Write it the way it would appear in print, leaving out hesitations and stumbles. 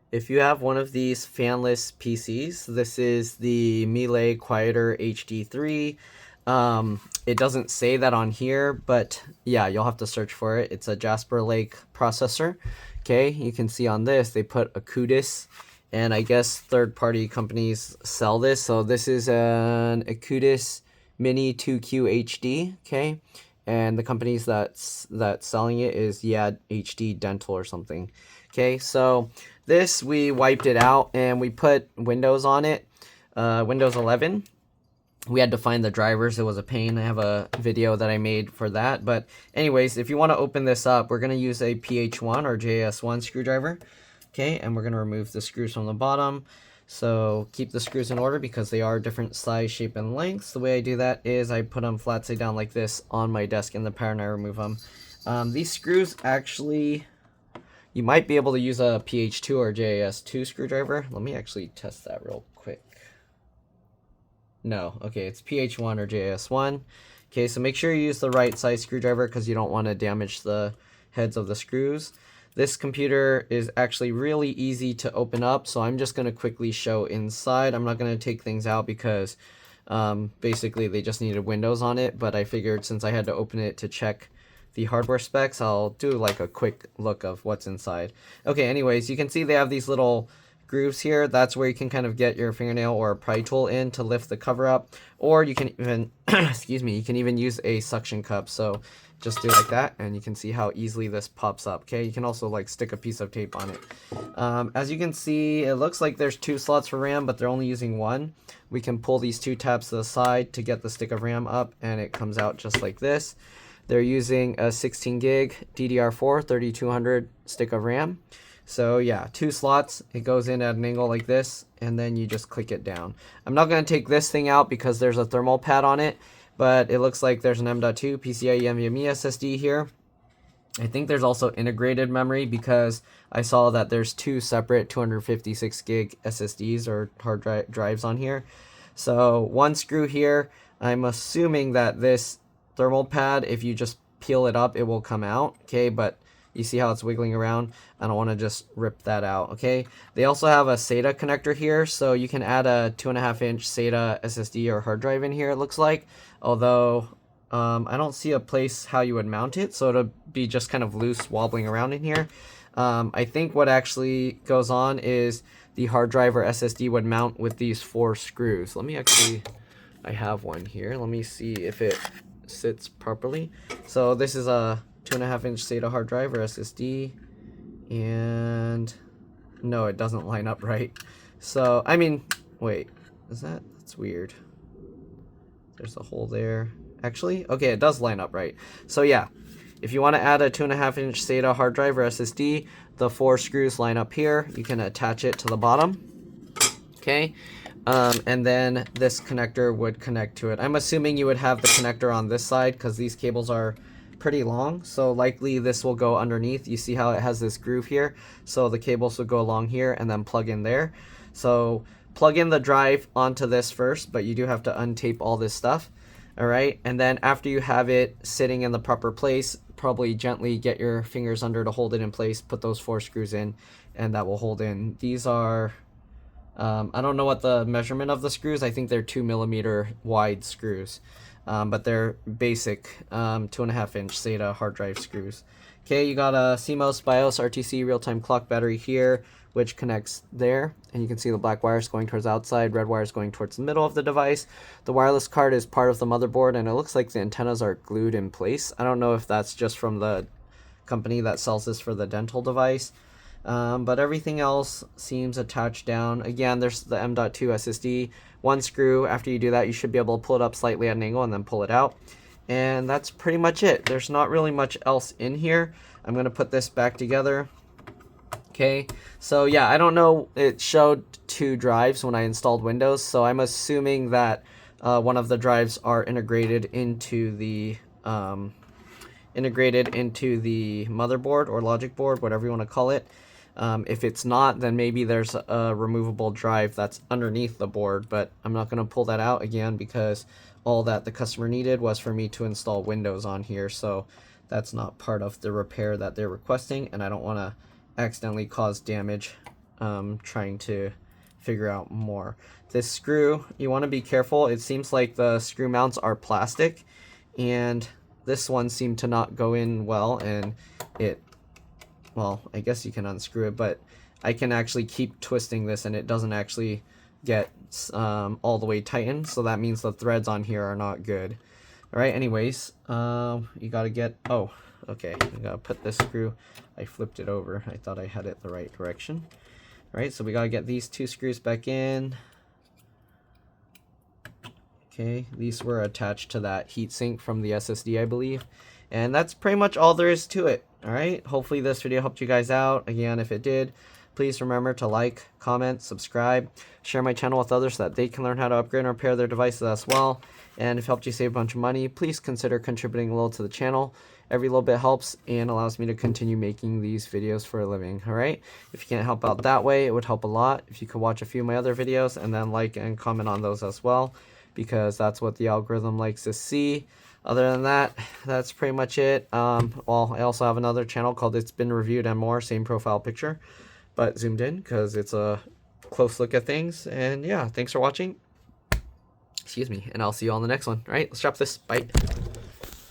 If you have one of these fanless PCs, this is the MeLE Quieter HD3. It doesn't say that on here, but yeah, you'll have to search for it. It's a Jasper Lake processor. Okay, you can see on this, they put AKUDIS, and I guess third-party companies sell this. So this is an AKUDIS Mini 2Q HD, okay? And the companies that's selling it is HD Dental or something. Okay, so this, we wiped it out and we put Windows on it, Windows 11. We had to find the drivers. It was a pain. I have a video that I made for that. But anyways, if you want to open this up, we're going to use a PH1 or JS1 screwdriver. Okay, and we're going to remove the screws from the bottom. So keep the screws in order because they are different size, shape, and lengths. The way I do that is I put them flat side down like this on my desk in the pair and I remove them. These screws actually, you might be able to use a PH2 or JS2 screwdriver. Let me actually test that real quick. No, okay, it's PH1 or JS1. Okay, so make sure you use the right size screwdriver because you don't want to damage the heads of the screws. This computer is actually really easy to open up, so I'm just going to quickly show inside. I'm not going to take things out because basically they just needed Windows on it, but I figured since I had to open it to check the hardware specs, I'll do like a quick look of what's inside. Okay, anyways, you can see they have these little grooves here. That's where you can kind of get your fingernail or a pry tool in to lift the cover up, or you can even excuse me, you can even use a suction cup. So just do like that and you can see how easily this pops up. Okay, you can also like stick a piece of tape on it. As you can see, it looks like there's 2 slots for RAM, but they're only using 1. We can pull these 2 tabs to the side to get the stick of RAM up, and it comes out just like this. They're using a 16 gig DDR4 3200 stick of RAM. So yeah, 2 slots. It goes in at an angle like this, and then you just click it down. I'm not going to take this thing out because there's a thermal pad on it, but it looks like there's an M.2 PCIe NVMe SSD here. I think there's also integrated memory because I saw that there's 2 separate 256 gig SSDs or hard drives on here. So 1 screw here. I'm assuming that this thermal pad, if you just peel it up, it will come out. Okay, but you see how it's wiggling around? I don't want to just rip that out, okay? They also have a SATA connector here, so you can add a 2.5-inch SATA SSD or hard drive in here, it looks like. Although, I don't see a place how you would mount it, so it'll be just kind of loose wobbling around in here. I think what actually goes on is the hard drive or SSD would mount with these 4 screws. Let me actually, I have one here. Let me see if it sits properly. So this is a 2.5-inch SATA hard drive or SSD, and no, it doesn't line up right. So I mean, wait, is that's weird. There's a hole there. Actually, okay, it does line up right. So yeah, if you want to add a 2.5-inch SATA hard drive or SSD, the 4 screws line up here. You can attach it to the bottom. Okay. And then this connector would connect to it. I'm assuming you would have the connector on this side because these cables are pretty long, so likely this will go underneath. You see how it has this groove here, so the cables will go along here and then plug in there. So plug in the drive onto this first, but you do have to untape all this stuff. All right, and then after you have it sitting in the proper place, probably gently get your fingers under to hold it in place, put those 4 screws in, and that will hold in. These are I don't know what the measurement of the screws. I think they're 2mm wide screws, but they're basic 2.5-inch SATA hard drive screws. Okay, you got a CMOS BIOS RTC real-time clock battery here, which connects there, and you can see the black wires going towards the outside, red wires going towards the middle of the device. The wireless card is part of the motherboard, and it looks like the antennas are glued in place. I don't know if that's just from the company that sells this for the dental device. But everything else seems attached down. Again, there's the M.2 SSD. 1 screw. After you do that, you should be able to pull it up slightly at an angle and then pull it out. And that's pretty much it. There's not really much else in here. I'm going to put this back together. Okay, so yeah, I don't know. It showed 2 drives when I installed Windows, so I'm assuming that one of the drives are integrated into the motherboard or logic board, whatever you want to call it. If it's not, then maybe there's a removable drive that's underneath the board, but I'm not going to pull that out again because all that the customer needed was for me to install Windows on here, so that's not part of the repair that they're requesting, and I don't want to accidentally cause damage trying to figure out more. This screw, you want to be careful. It seems like the screw mounts are plastic, and this one seemed to not go in well, and well, I guess you can unscrew it, but I can actually keep twisting this and it doesn't actually get all the way tightened, so that means the threads on here are not good. Alright, anyways, you gotta get, oh, okay, you gotta put this screw, I flipped it over, I thought I had it the right direction. Alright, so we gotta get these 2 screws back in. Okay, these were attached to that heatsink from the SSD, I believe. And that's pretty much all there is to it. Alright, hopefully this video helped you guys out. Again, if it did, please remember to like, comment, subscribe, share my channel with others so that they can learn how to upgrade and repair their devices as well. And if it helped you save a bunch of money, please consider contributing a little to the channel. Every little bit helps and allows me to continue making these videos for a living. Alright, if you can't help out that way, it would help a lot if you could watch a few of my other videos and then like and comment on those as well, because that's what the algorithm likes to see. Other than that, that's pretty much it. Well, I also have another channel called It's Been Reviewed and More, same profile picture, but zoomed in because it's a close look at things. And yeah, thanks for watching. Excuse me, and I'll see you on the next one. All right, let's drop this. Bye.